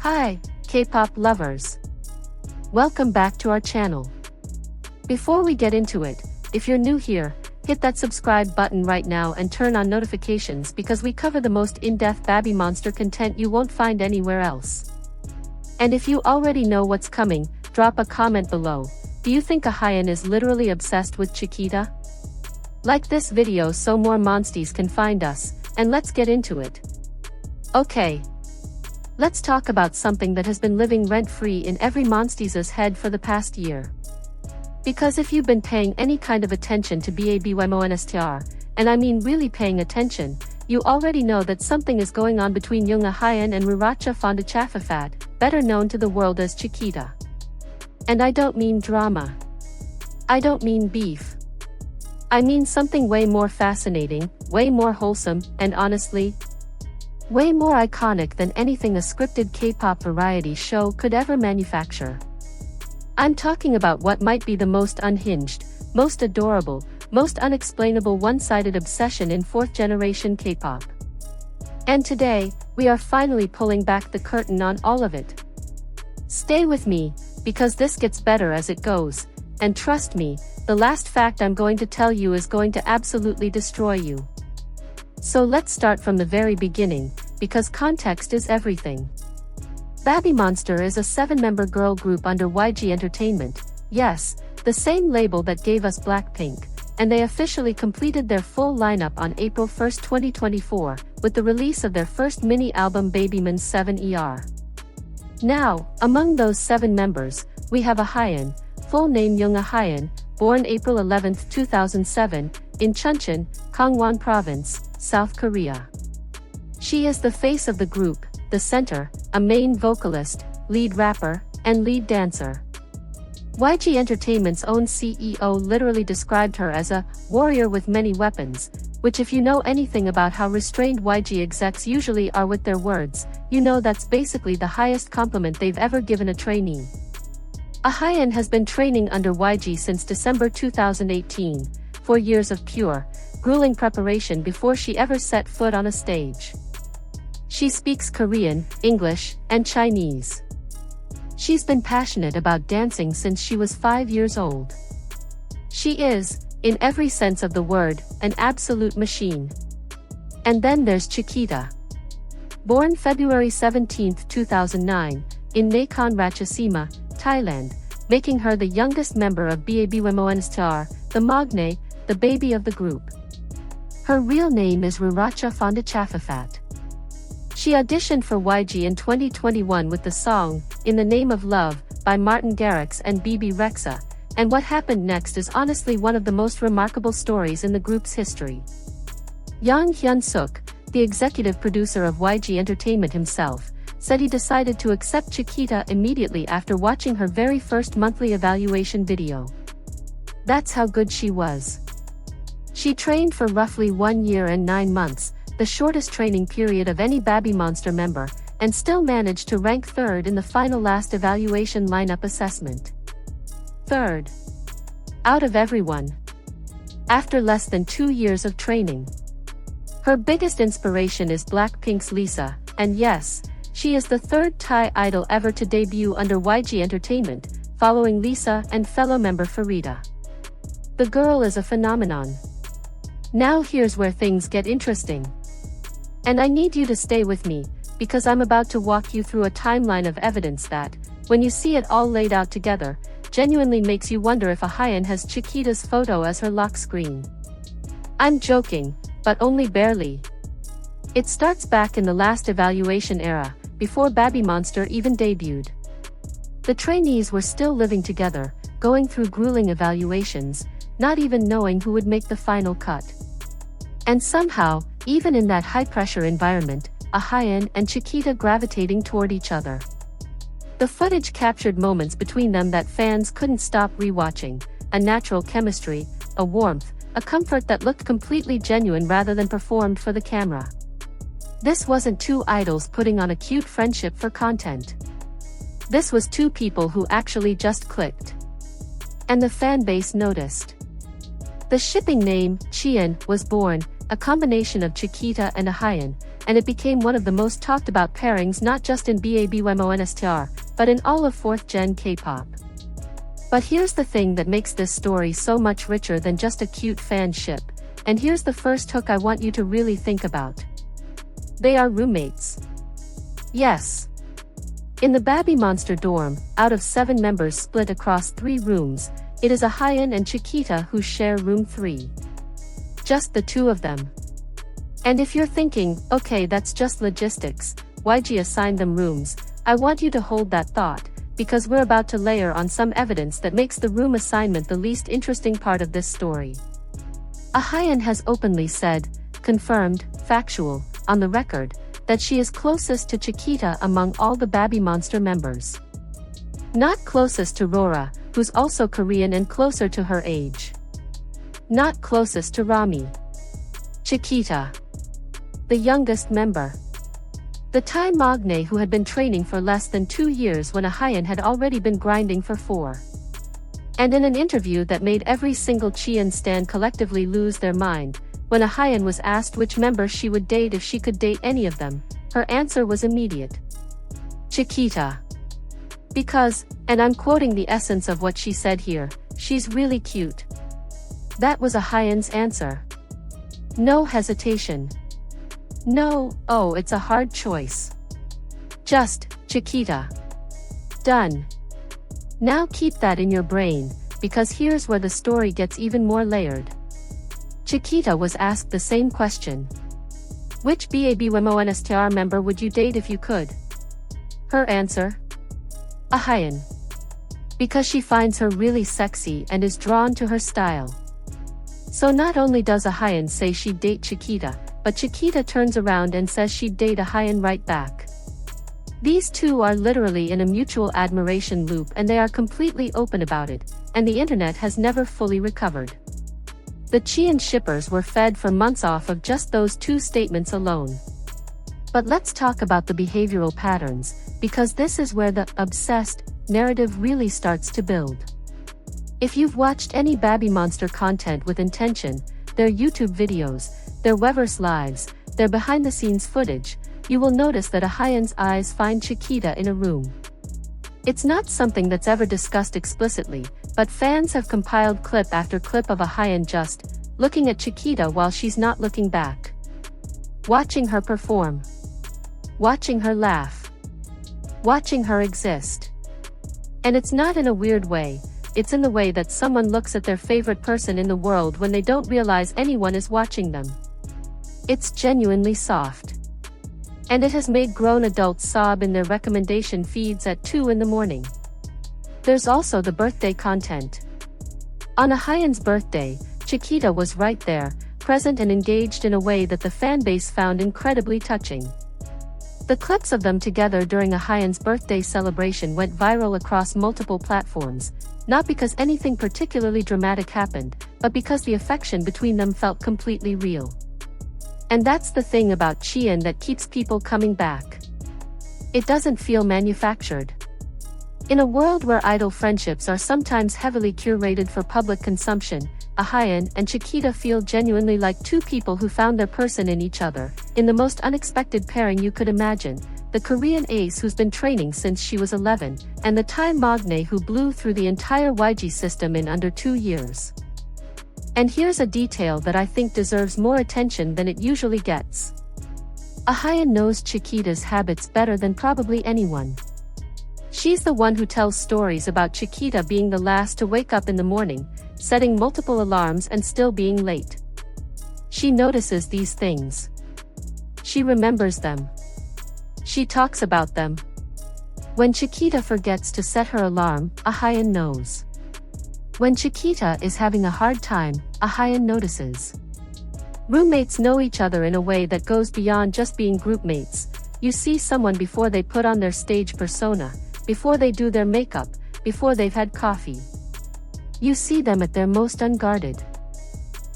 Hi, K-pop lovers. Welcome back to our channel. Before we get into it, if you're new here, hit that subscribe button right now and turn on notifications because we cover the most in-depth babymonster content you won't find anywhere else. And if you already know what's coming, drop a comment below. Do you think AHYEON is literally obsessed with CHIQUITA? Like this video so more monsties can find us, and let's get into it. Okay. Let's talk about something that has been living rent-free in every monstie's head for the past year. Because if you've been paying any kind of attention to babymonster, and I mean really paying attention, you already know that something is going on between young AHYEON and rora, better known to the world as CHIQUITA. And I don't mean drama. I don't mean beef. I mean something way more fascinating, way more wholesome, and honestly, way more iconic than anything a scripted K-pop variety show could ever manufacture. I'm talking about what might be the most unhinged, most adorable, most unexplainable one-sided obsession in fourth-generation K-pop. And today, we are finally pulling back the curtain on all of it. Stay with me, because this gets better as it goes, and trust me, the last fact I'm going to tell you is going to absolutely destroy you. So let's start from the very beginning, because context is everything. babymonster is a 7-member girl group under YG Entertainment, yes, the same label that gave us Blackpink, and they officially completed their full lineup on April 1, 2024, with the release of their first mini-album babymonster 7er. Now, among those 7 members, we have AHYEON, full name Young AHYEON, born April 11, 2007, in Chuncheon, Gangwon Province, South Korea. She is the face of the group, the center, a main vocalist, lead rapper, and lead dancer. YG Entertainment's own CEO literally described her as a warrior with many weapons, which if you know anything about how restrained YG execs usually are with their words, you know that's basically the highest compliment they've ever given a trainee. AHYEON has been training under YG since December 2018, 4 years of pure, grueling preparation before she ever set foot on a stage. She speaks Korean, English, and Chinese. She's been passionate about dancing since she was 5 years old. She is, in every sense of the word, an absolute machine. And then there's CHIQUITA. Born February 17, 2009, in Nakhon Ratchasima, Thailand, making her the youngest member of babymonster, the Magne, the baby of the group. Her real name is rora. She auditioned for YG in 2021 with the song, In the Name of Love, by Martin Garrix and BB Rexa, and what happened next is honestly one of the most remarkable stories in the group's history. Yang Hyun-suk, the executive producer of YG Entertainment himself, said he decided to accept CHIQUITA immediately after watching her very first monthly evaluation video. That's how good she was. She trained for roughly 1 year and 9 months, the shortest training period of any babymonster member, and still managed to rank 3rd in the final last evaluation lineup assessment. 3rd. Out of everyone. After less than 2 years of training. Her biggest inspiration is Blackpink's Lisa, and yes, she is the 3rd Thai idol ever to debut under YG Entertainment, following Lisa and fellow member Pharita. The girl is a phenomenon. Now here's where things get interesting. And I need you to stay with me, because I'm about to walk you through a timeline of evidence that, when you see it all laid out together, genuinely makes you wonder if AHYEON has CHIQUITA's photo as her lock screen. I'm joking, but only barely. It starts back in the last evaluation era, before babymonster even debuted. The trainees were still living together, going through grueling evaluations, not even knowing who would make the final cut. And somehow, even in that high-pressure environment, AHYEON and CHIQUITA gravitating toward each other. The footage captured moments between them that fans couldn't stop rewatching, a natural chemistry, a warmth, a comfort that looked completely genuine rather than performed for the camera. This wasn't 2 idols putting on a cute friendship for content. This was 2 people who actually just clicked. And the fan base noticed. The shipping name, AHYEON, was born, a combination of CHIQUITA and AHYEON, and it became one of the most talked about pairings not just in babymonster, but in all of 4th gen K-pop. But here's the thing that makes this story so much richer than just a cute fan ship, and here's the first hook I want you to really think about. They are roommates. Yes. In the babymonster dorm, out of 7 members split across 3 rooms, it is AHYEON and CHIQUITA who share room 3. Just the 2 of them. And if you're thinking, okay, that's just logistics, YG assigned them rooms, I want you to hold that thought, because we're about to layer on some evidence that makes the room assignment the least interesting part of this story. AHYEON has openly said, confirmed, factual, on the record, that she is closest to CHIQUITA among all the babymonster members. Not closest to Rora, who's also Korean and closer to her age. Not closest to Rami. CHIQUITA. The youngest member. The Thai magne who had been training for less than 2 years when AHYEON had already been grinding for 4. And in an interview that made every single AHYEON stan collectively lose their mind, when AHYEON was asked which member she would date if she could date any of them, her answer was immediate. CHIQUITA. Because, and I'm quoting the essence of what she said here, she's really cute. That was AHYEON's answer. No hesitation. No, oh, it's a hard choice. Just, CHIQUITA. Done. Now keep that in your brain, because here's where the story gets even more layered. CHIQUITA was asked the same question. Which babymonster member would you date if you could? Her answer? AHYEON. Because she finds her really sexy and is drawn to her style. So not only does AHYEON say she'd date CHIQUITA, but CHIQUITA turns around and says she'd date AHYEON right back. These two are literally in a mutual admiration loop and they are completely open about it, and the internet has never fully recovered. The AHYEON shippers were fed for months off of just those 2 statements alone. But let's talk about the behavioral patterns, because this is where the obsessed narrative really starts to build. If you've watched any babymonster content with intention, their YouTube videos, their Weverse lives, their behind-the-scenes footage, you will notice that AHYEON's eyes find CHIQUITA in a room. It's not something that's ever discussed explicitly, but fans have compiled clip after clip of AHYEON just looking at CHIQUITA while she's not looking back. Watching her perform. Watching her laugh. Watching her exist. And it's not in a weird way, it's in the way that someone looks at their favorite person in the world when they don't realize anyone is watching them. It's genuinely soft. And it has made grown adults sob in their recommendation feeds at 2 in the morning. There's also the birthday content. On AHYEON's birthday, CHIQUITA was right there, present and engaged in a way that the fanbase found incredibly touching. The clips of them together during AHYEON's birthday celebration went viral across multiple platforms, not because anything particularly dramatic happened, but because the affection between them felt completely real. And that's the thing about AHYEON that keeps people coming back. It doesn't feel manufactured. In a world where idol friendships are sometimes heavily curated for public consumption, AHYEON and CHIQUITA feel genuinely like 2 people who found their person in each other, in the most unexpected pairing you could imagine, the Korean ace who's been training since she was 11, and the Thai magne who blew through the entire YG system in under 2 years. And here's a detail that I think deserves more attention than it usually gets. AHYEON knows CHIQUITA's habits better than probably anyone. She's the one who tells stories about CHIQUITA being the last to wake up in the morning, setting multiple alarms and still being late. She notices these things. She remembers them. She talks about them. When CHIQUITA forgets to set her alarm, AHYEON knows. When CHIQUITA is having a hard time, AHYEON notices. Roommates know each other in a way that goes beyond just being groupmates. You see someone before they put on their stage persona, before they do their makeup, before they've had coffee. You see them at their most unguarded.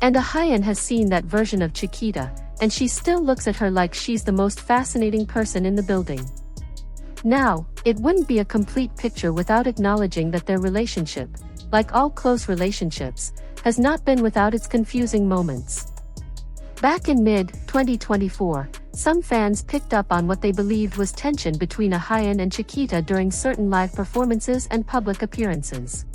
And AHYEON has seen that version of CHIQUITA, and she still looks at her like she's the most fascinating person in the building. Now, it wouldn't be a complete picture without acknowledging that their relationship, like all close relationships, has not been without its confusing moments. Back in mid-2024, some fans picked up on what they believed was tension between AHYEON and CHIQUITA during certain live performances and public appearances.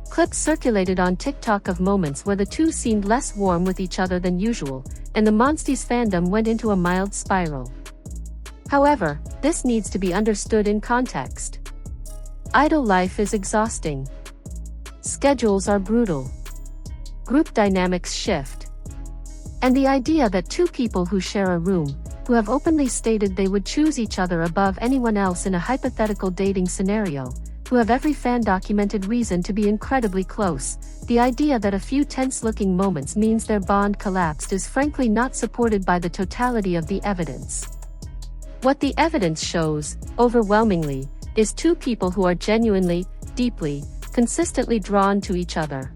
Clips circulated on TikTok of moments where the two seemed less warm with each other than usual, and the Monstees fandom went into a mild spiral. However, this needs to be understood in context. Idol life is exhausting. Schedules are brutal. Group dynamics shift. And the idea that two people who share a room, who have openly stated they would choose each other above anyone else in a hypothetical dating scenario, who have every fan-documented reason to be incredibly close, the idea that a few tense-looking moments means their bond collapsed is frankly not supported by the totality of the evidence. What the evidence shows, overwhelmingly, is two people who are genuinely, deeply, consistently drawn to each other.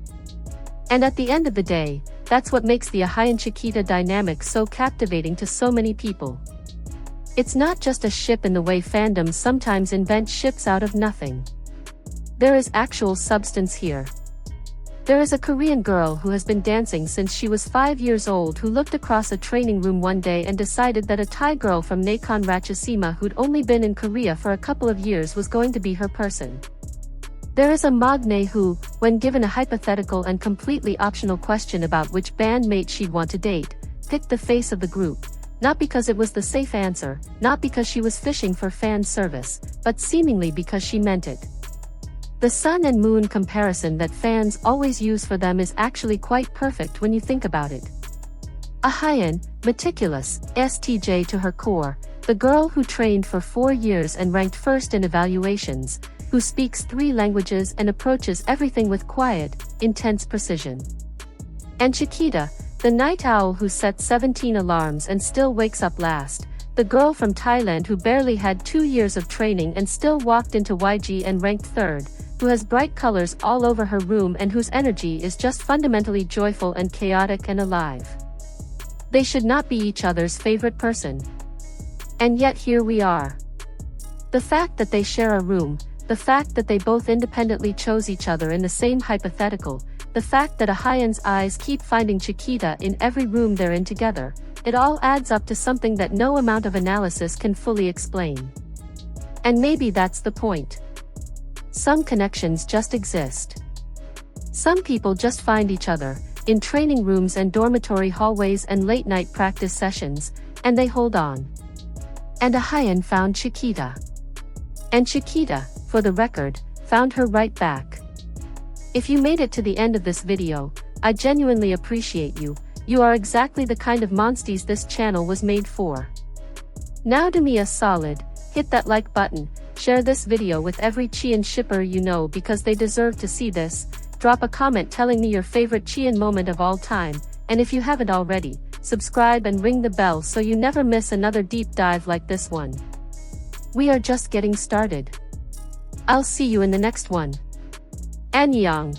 And at the end of the day, that's what makes the AHYEON-CHIQUITA dynamic so captivating to so many people. It's not just a ship in the way fandoms sometimes invent ships out of nothing. There is actual substance here. There is a Korean girl who has been dancing since she was 5 years old who looked across a training room one day and decided that a Thai girl from Nakhon Ratchasima who'd only been in Korea for a couple of years was going to be her person. There is a Magne who, when given a hypothetical and completely optional question about which bandmate she'd want to date, picked the face of the group, not because it was the safe answer, not because she was fishing for fan service, but seemingly because she meant it. The sun and moon comparison that fans always use for them is actually quite perfect when you think about it. AHYEON, meticulous, STJ to her core, the girl who trained for 4 years and ranked first in evaluations, who speaks 3 languages and approaches everything with quiet, intense precision. And CHIQUITA, the night owl who sets 17 alarms and still wakes up last, the girl from Thailand who barely had 2 years of training and still walked into YG and ranked third, who has bright colors all over her room and whose energy is just fundamentally joyful and chaotic and alive. They should not be each other's favorite person. And yet here we are. The fact that they share a room, the fact that they both independently chose each other in the same hypothetical, the fact that AHYEON's eyes keep finding CHIQUITA in every room they're in together, it all adds up to something that no amount of analysis can fully explain. And maybe that's the point. Some connections just exist. Some people just find each other, in training rooms and dormitory hallways and late-night practice sessions, and they hold on. And AHYEON found CHIQUITA. And CHIQUITA, for the record, found her right back. If you made it to the end of this video, I genuinely appreciate you. You are exactly the kind of Monstees this channel was made for. Now do me a solid, hit that like button, share this video with every CHIQUITA shipper you know because they deserve to see this, drop a comment telling me your favorite CHIQUITA moment of all time, and if you haven't already, subscribe and ring the bell so you never miss another deep dive like this one. We are just getting started. I'll see you in the next one. AHYEON.